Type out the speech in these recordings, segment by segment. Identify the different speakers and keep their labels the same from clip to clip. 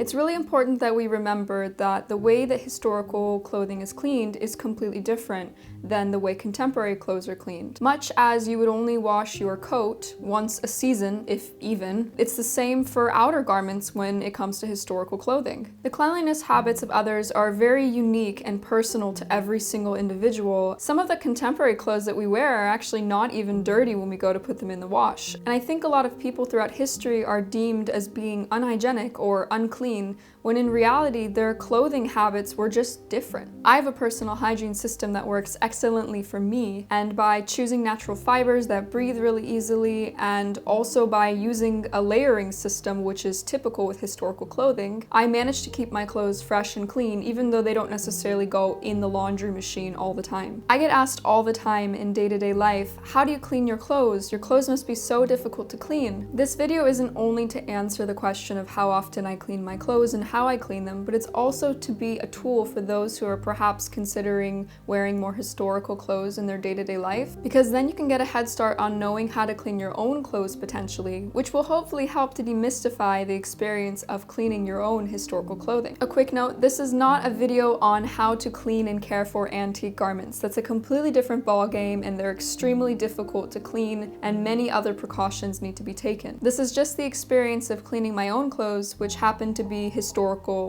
Speaker 1: It's really important that we remember that the way that historical clothing is cleaned is completely different than the way contemporary clothes are cleaned. Much as you would only wash your coat once a season, if even, it's the same for outer garments when it comes to historical clothing. The cleanliness habits of others are very unique and personal to every single individual. Some of the contemporary clothes that we wear are actually not even dirty when we go to put them in the wash. And I think a lot of people throughout history are deemed as being unhygienic or unclean, when in reality their clothing habits were just different. I have a personal hygiene system that works excellently for me, and by choosing natural fibers that breathe really easily, and also by using a layering system which is typical with historical clothing, I manage to keep my clothes fresh and clean even though they don't necessarily go in the laundry machine all the time. I get asked all the time in day-to-day life, how do you clean your clothes? Your clothes must be so difficult to clean. This video isn't only to answer the question of how often I clean my clothes and how I clean them, but it's also to be a tool for those who are perhaps considering wearing more historical clothes in their day-to-day life, because then you can get a head start on knowing how to clean your own clothes potentially, which will hopefully help to demystify the experience of cleaning your own historical clothing. A quick note, this is not a video on how to clean and care for antique garments. That's a completely different ballgame, and they're extremely difficult to clean, and many other precautions need to be taken. This is just the experience of cleaning my own clothes, which happen to be historical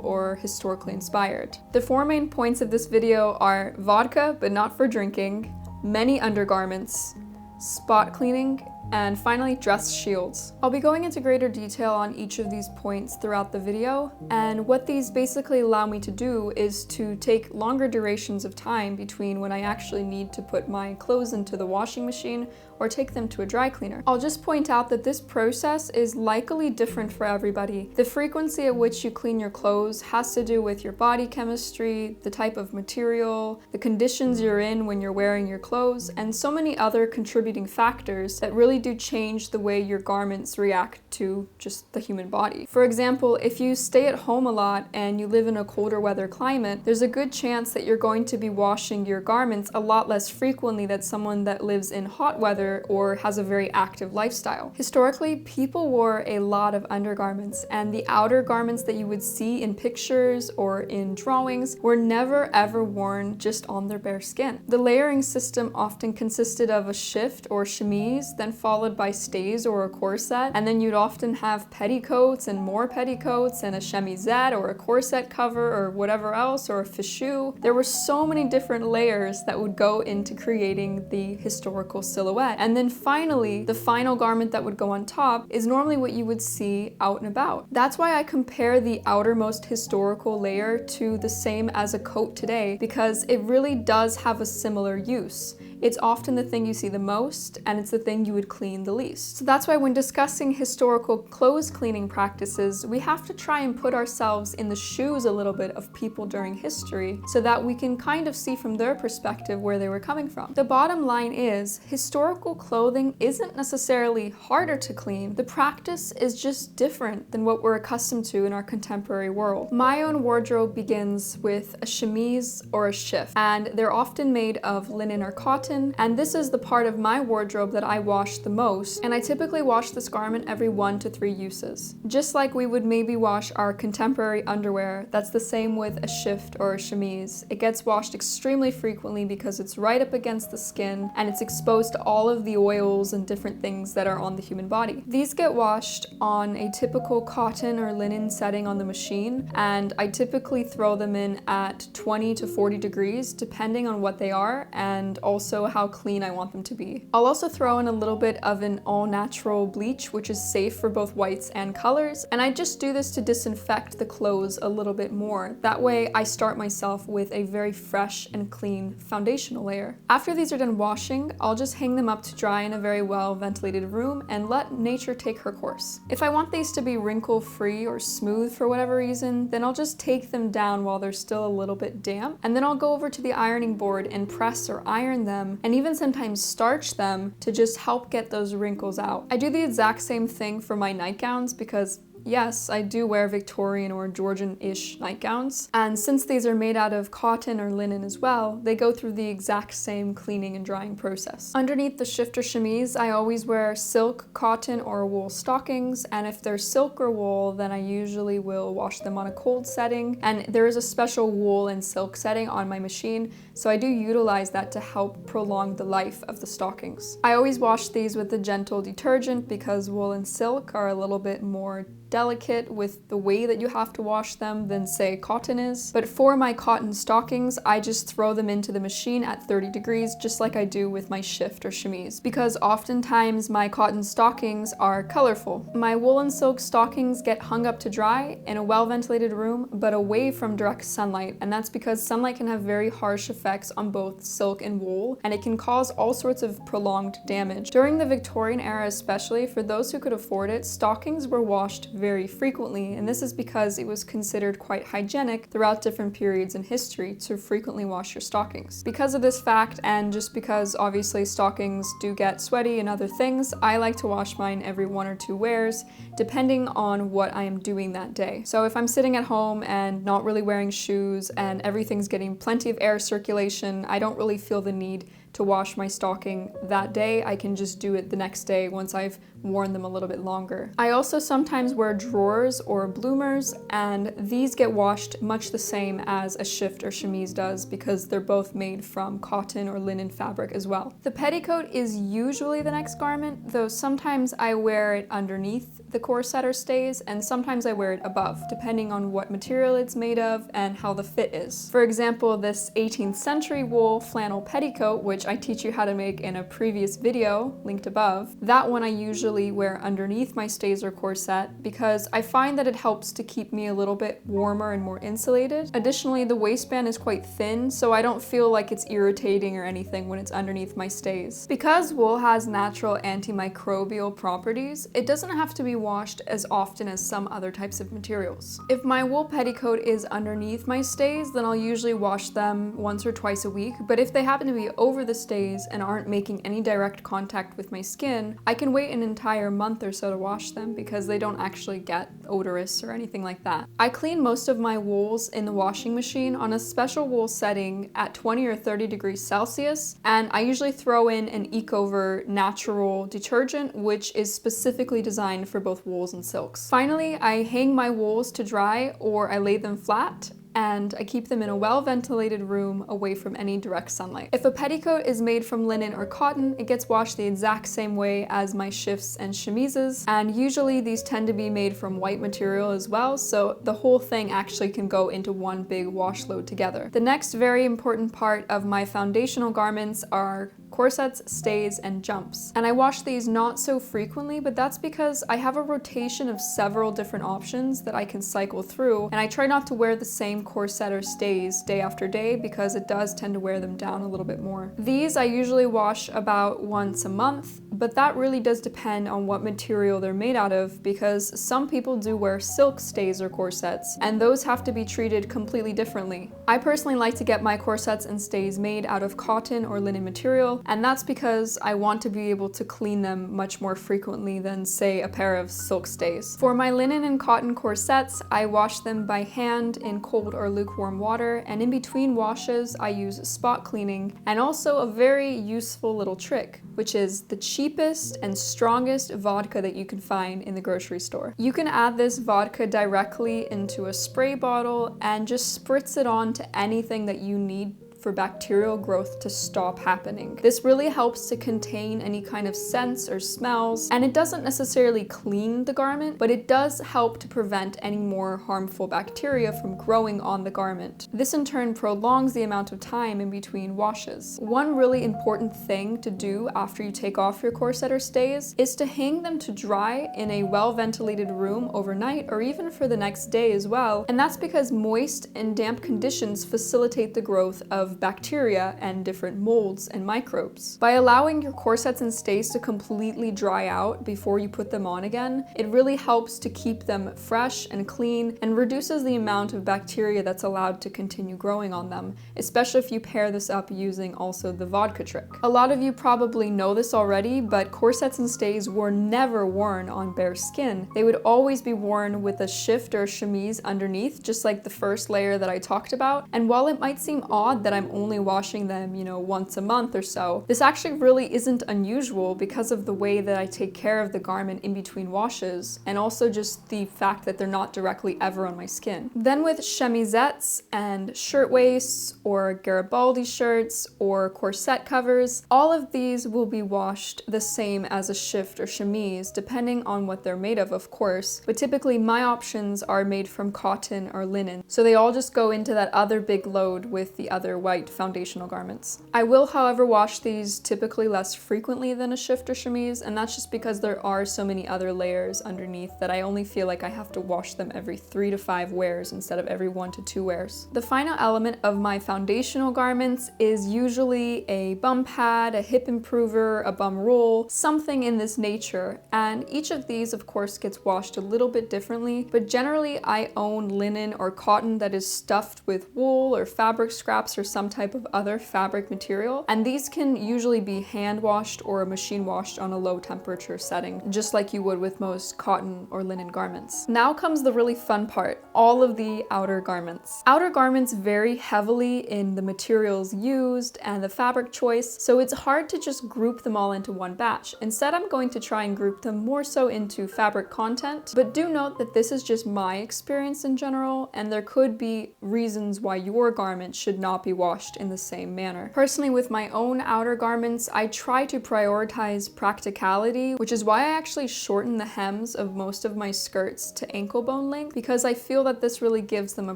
Speaker 1: or historically inspired. The four main points of this video are vodka, but not for drinking, many undergarments, spot cleaning, and finally dress shields. I'll be going into greater detail on each of these points throughout the video, and what these basically allow me to do is to take longer durations of time between when I actually need to put my clothes into the washing machine or take them to a dry cleaner. I'll just point out that this process is likely different for everybody. The frequency at which you clean your clothes has to do with your body chemistry, the type of material, the conditions you're in when you're wearing your clothes, and so many other contributing factors that really do change the way your garments react to just the human body. For example, if you stay at home a lot and you live in a colder weather climate, there's a good chance that you're going to be washing your garments a lot less frequently than someone that lives in hot weather or has a very active lifestyle. Historically, people wore a lot of undergarments, and the outer garments that you would see in pictures or in drawings were never ever worn just on their bare skin. The layering system often consisted of a shift or chemise, then followed by stays or a corset, and then you'd often have petticoats and more petticoats and a chemisette or a corset cover or whatever else, or a fichu. There were so many different layers that would go into creating the historical silhouette. And then finally, the final garment that would go on top is normally what you would see out and about. That's why I compare the outermost historical layer to the same as a coat today, because it really does have a similar use. It's often the thing you see the most, and it's the thing you would clean the least. So that's why when discussing historical clothes cleaning practices, we have to try and put ourselves in the shoes a little bit of people during history so that we can kind of see from their perspective where they were coming from. The bottom line is, historical clothing isn't necessarily harder to clean. The practice is just different than what we're accustomed to in our contemporary world. My own wardrobe begins with a chemise or a shift, and they're often made of linen or cotton, and this is the part of my wardrobe that I wash the most, and I typically wash this garment every 1 to 3 uses. Just like we would maybe wash our contemporary underwear, that's the same with a shift or a chemise. It gets washed extremely frequently because it's right up against the skin and it's exposed to all of the oils and different things that are on the human body. These get washed on a typical cotton or linen setting on the machine, and I typically throw them in at 20 to 40 degrees depending on what they are and also how clean I want them to be. I'll also throw in a little bit of an all-natural bleach, which is safe for both whites and colors, and I just do this to disinfect the clothes a little bit more. That way I start myself with a very fresh and clean foundational layer. After these are done washing, I'll just hang them up to dry in a very well ventilated room and let nature take her course. If I want these to be wrinkle-free or smooth for whatever reason, then I'll just take them down while they're still a little bit damp, and then I'll go over to the ironing board and press or iron them, and even sometimes starch them to just help get those wrinkles out. I do the exact same thing for my nightgowns because Yes, I do wear Victorian or Georgian-ish nightgowns, and since these are made out of cotton or linen as well, they go through the exact same cleaning and drying process. Underneath the shift or chemise, I always wear silk, cotton, or wool stockings, and if they're silk or wool, then I usually will wash them on a cold setting, and there is a special wool and silk setting on my machine, so I do utilize that to help prolong the life of the stockings. I always wash these with a gentle detergent because wool and silk are a little bit more delicate with the way that you have to wash them than say cotton is. But for my cotton stockings, I just throw them into the machine at 30 degrees just like I do with my shift or chemise, because oftentimes my cotton stockings are colorful. My wool and silk stockings get hung up to dry in a well-ventilated room but away from direct sunlight, and that's because sunlight can have very harsh effects on both silk and wool, and it can cause all sorts of prolonged damage. During the Victorian era especially, for those who could afford it, stockings were washed very frequently, and this is because it was considered quite hygienic throughout different periods in history to frequently wash your stockings. Because of this fact, and just because obviously stockings do get sweaty and other things, I like to wash mine every 1 or 2 wears, depending on what I am doing that day. So if I'm sitting at home and not really wearing shoes and everything's getting plenty of air circulation, I don't really feel the need to wash my stocking that day. I can just do it the next day once I've worn them a little bit longer. I also sometimes wear drawers or bloomers, and these get washed much the same as a shift or chemise does because they're both made from cotton or linen fabric as well. The petticoat is usually the next garment, though sometimes I wear it underneath the corset or stays, and sometimes I wear it above, depending on what material it's made of and how the fit is. For example, this 18th century wool flannel petticoat, which I teach you how to make in a previous video, linked above, that one I usually wear underneath my stays or corset because I find that it helps to keep me a little bit warmer and more insulated. Additionally, the waistband is quite thin, so I don't feel like it's irritating or anything when it's underneath my stays. Because wool has natural antimicrobial properties, it doesn't have to be washed as often as some other types of materials. If my wool petticoat is underneath my stays, then I'll usually wash them once or twice a week, but if they happen to be over the stays and aren't making any direct contact with my skin, I can wait an entire month or so to wash them because they don't actually get odorous or anything like that. I clean most of my wools in the washing machine on a special wool setting at 20 or 30 degrees Celsius, and I usually throw in an Ecover natural detergent, which is specifically designed for both wools and silks. Finally, I hang my wools to dry or I lay them flat, and I keep them in a well-ventilated room away from any direct sunlight. If a petticoat is made from linen or cotton, it gets washed the exact same way as my shifts and chemises, and usually these tend to be made from white material as well, so the whole thing actually can go into one big wash load together. The next very important part of my foundational garments are corsets, stays, and jumps. And I wash these not so frequently, but that's because I have a rotation of several different options that I can cycle through, and I try not to wear the same corset or stays day after day because it does tend to wear them down a little bit more. These I usually wash about once a month, but that really does depend on what material they're made out of because some people do wear silk stays or corsets, and those have to be treated completely differently. I personally like to get my corsets and stays made out of cotton or linen material, and that's because I want to be able to clean them much more frequently than, say, a pair of silk stays. For my linen and cotton corsets, I wash them by hand in cold or lukewarm water, and in between washes, I use spot cleaning, and also a very useful little trick, which is the cheapest and strongest vodka that you can find in the grocery store. You can add this vodka directly into a spray bottle and just spritz it on to anything that you need for bacterial growth to stop happening. This really helps to contain any kind of scents or smells, and it doesn't necessarily clean the garment, but it does help to prevent any more harmful bacteria from growing on the garment. This in turn prolongs the amount of time in between washes. One really important thing to do after you take off your corset or stays is to hang them to dry in a well-ventilated room overnight or even for the next day as well, and that's because moist and damp conditions facilitate the growth of of bacteria and different molds and microbes. By allowing your corsets and stays to completely dry out before you put them on again, it really helps to keep them fresh and clean and reduces the amount of bacteria that's allowed to continue growing on them, especially if you pair this up using also the vodka trick. A lot of you probably know this already, but corsets and stays were never worn on bare skin. They would always be worn with a shift or a chemise underneath, just like the first layer that I talked about. And while it might seem odd that I'm only washing them, once a month or so, this actually really isn't unusual because of the way that I take care of the garment in between washes, and also just the fact that they're not directly ever on my skin. Then with chemisettes and shirtwaists or Garibaldi shirts or corset covers, all of these will be washed the same as a shift or chemise, depending on what they're made of course, but typically my options are made from cotton or linen, so they all just go into that other big load with the other white foundational garments. I will, however, wash these typically less frequently than a shift or chemise, and that's just because there are so many other layers underneath that I only feel like I have to wash them every 3 to 5 wears instead of every 1 to 2 wears. The final element of my foundational garments is usually a bum pad, a hip improver, a bum roll, something in this nature, and each of these of course gets washed a little bit differently, but generally I own linen or cotton that is stuffed with wool or fabric scraps or some type of other fabric material, and these can usually be hand washed or machine washed on a low temperature setting, just like you would with most cotton or linen garments. Now comes the really fun part, all of the outer garments. Outer garments vary heavily in the materials used and the fabric choice, so it's hard to just group them all into one batch. Instead, I'm going to try and group them more so into fabric content, but do note that this is just my experience in general, and there could be reasons why your garment should not be washed in the same manner. Personally, with my own outer garments, I try to prioritize practicality, which is why I actually shorten the hems of most of my skirts to ankle bone length, because I feel that this really gives them a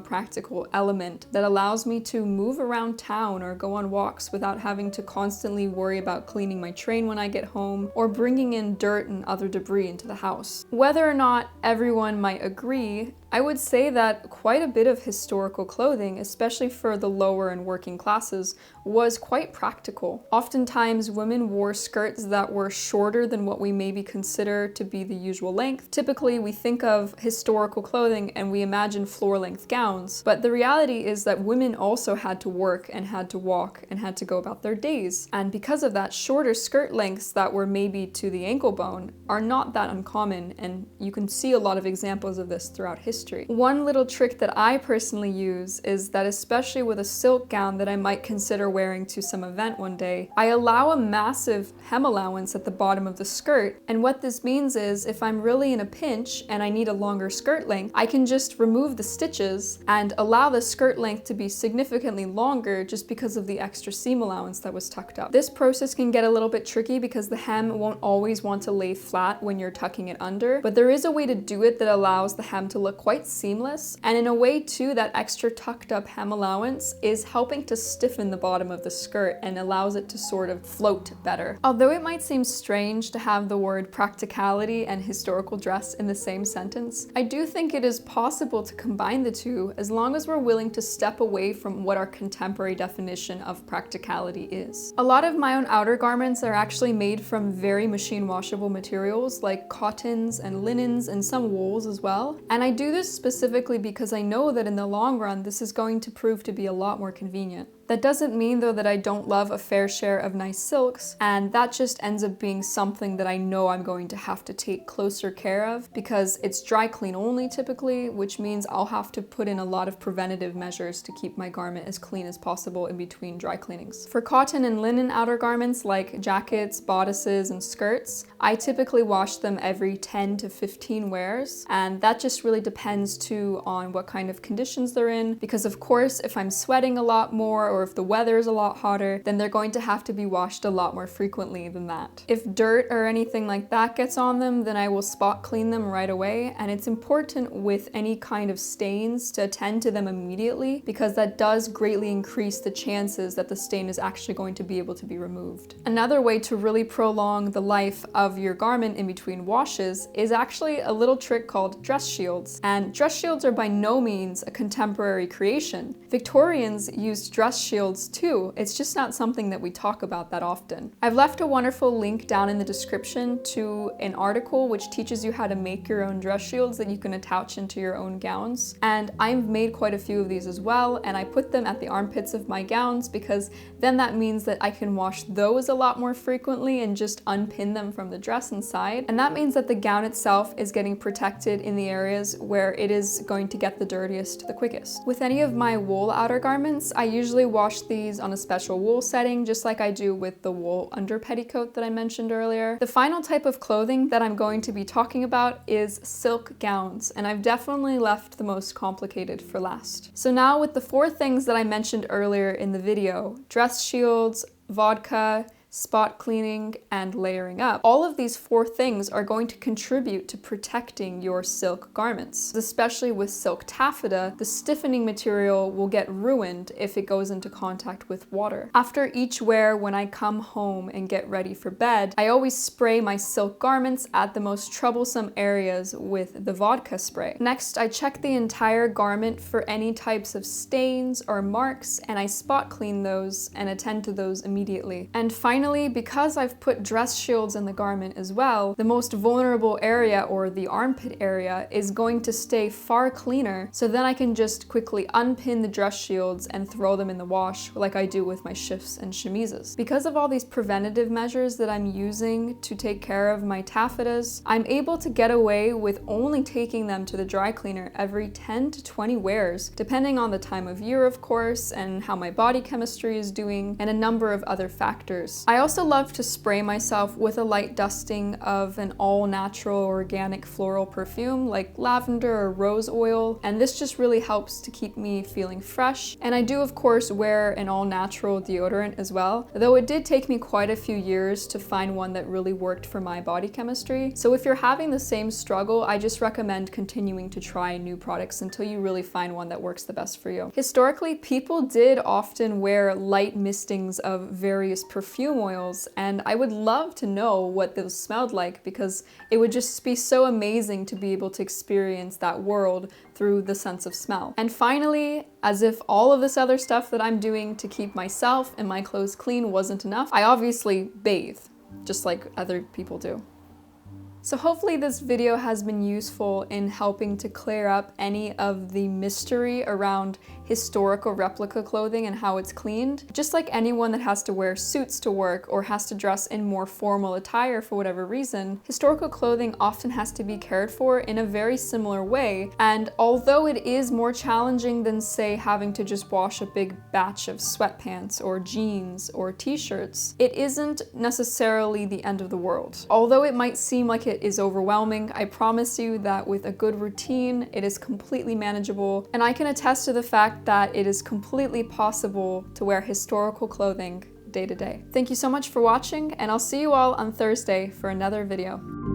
Speaker 1: practical element that allows me to move around town or go on walks without having to constantly worry about cleaning my train when I get home or bringing in dirt and other debris into the house. Whether or not everyone might agree, I would say that quite a bit of historical clothing, especially for the lower and working classes, was quite practical. Oftentimes, women wore skirts that were shorter than what we maybe consider to be the usual length. Typically, we think of historical clothing and we imagine floor-length gowns, but the reality is that women also had to work and had to walk and had to go about their days. And because of that, shorter skirt lengths that were maybe to the ankle bone are not that uncommon, and you can see a lot of examples of this throughout history. One little trick that I personally use is that, especially with a silk gown that I might consider wearing to some event one day, I allow a massive hem allowance at the bottom of the skirt, and what this means is if I'm really in a pinch and I need a longer skirt length, I can just remove the stitches and allow the skirt length to be significantly longer just because of the extra seam allowance that was tucked up. This process can get a little bit tricky because the hem won't always want to lay flat when you're tucking it under, but there is a way to do it that allows the hem to look quite seamless, and in a way too, that extra tucked up hem allowance is helping to stiffen the bottom of the skirt and allows it to sort of float better. Although it might seem strange to have the word practicality and historical dress in the same sentence, I do think it is possible to combine the two as long as we're willing to step away from what our contemporary definition of practicality is. A lot of my own outer garments are actually made from very machine washable materials like cottons and linens and some wools as well, and I do this specifically because I know that in the long run this is going to prove to be a lot more convenient. That doesn't mean though that I don't love a fair share of nice silks, and that just ends up being something that I know I'm going to have to take closer care of because it's dry clean only typically, which means I'll have to put in a lot of preventative measures to keep my garment as clean as possible in between dry cleanings. For cotton and linen outer garments like jackets, bodices, and skirts, I typically wash them every 10 to 15 wears, and that just really depends too on what kind of conditions they're in, because of course if I'm sweating a lot more or if the weather is a lot hotter, then they're going to have to be washed a lot more frequently than that. If dirt or anything like that gets on them, then I will spot clean them right away, and it's important with any kind of stains to attend to them immediately because that does greatly increase the chances that the stain is actually going to be able to be removed. Another way to really prolong the life of your garment in between washes is actually a little trick called dress shields, and dress shields are by no means a contemporary creation. Victorians used dress shields too. It's just not something that we talk about that often. I've left a wonderful link down in the description to an article which teaches you how to make your own dress shields that you can attach into your own gowns. And I've made quite a few of these as well, and I put them at the armpits of my gowns because then that means that I can wash those a lot more frequently and just unpin them from the dress inside. And that means that the gown itself is getting protected in the areas where it is going to get the dirtiest the quickest. With any of my wool outer garments, I usually wash these on a special wool setting, just like I do with the wool under petticoat that I mentioned earlier. The final type of clothing that I'm going to be talking about is silk gowns, and I've definitely left the most complicated for last. So now with the 4 things that I mentioned earlier in the video, dress shields, vodka, spot cleaning, and layering up. All of these 4 things are going to contribute to protecting your silk garments. Especially with silk taffeta, the stiffening material will get ruined if it goes into contact with water. After each wear, when I come home and get ready for bed, I always spray my silk garments at the most troublesome areas with the vodka spray. Next, I check the entire garment for any types of stains or marks, and I spot clean those and attend to those immediately. And finally, because I've put dress shields in the garment as well, the most vulnerable area, or the armpit area, is going to stay far cleaner, so then I can just quickly unpin the dress shields and throw them in the wash like I do with my shifts and chemises. Because of all these preventative measures that I'm using to take care of my taffetas, I'm able to get away with only taking them to the dry cleaner every 10 to 20 wears, depending on the time of year, of course, and how my body chemistry is doing, and a number of other factors. I also love to spray myself with a light dusting of an all-natural organic floral perfume like lavender or rose oil, and this just really helps to keep me feeling fresh. And I do of course wear an all-natural deodorant as well, though it did take me quite a few years to find one that really worked for my body chemistry. So if you're having the same struggle, I just recommend continuing to try new products until you really find one that works the best for you. Historically, people did often wear light mistings of various perfume oils, and I would love to know what those smelled like, because it would just be so amazing to be able to experience that world through the sense of smell. And finally, as if all of this other stuff that I'm doing to keep myself and my clothes clean wasn't enough, I obviously bathe, just like other people do. So hopefully this video has been useful in helping to clear up any of the mystery around historical replica clothing and how it's cleaned. Just like anyone that has to wear suits to work or has to dress in more formal attire for whatever reason, historical clothing often has to be cared for in a very similar way. And although it is more challenging than, say, having to just wash a big batch of sweatpants or jeans or t-shirts, it isn't necessarily the end of the world. Although it might seem like it is overwhelming, I promise you that with a good routine, it is completely manageable, and I can attest to the fact that it is completely possible to wear historical clothing day to day. Thank you so much for watching, and I'll see you all on Thursday for another video.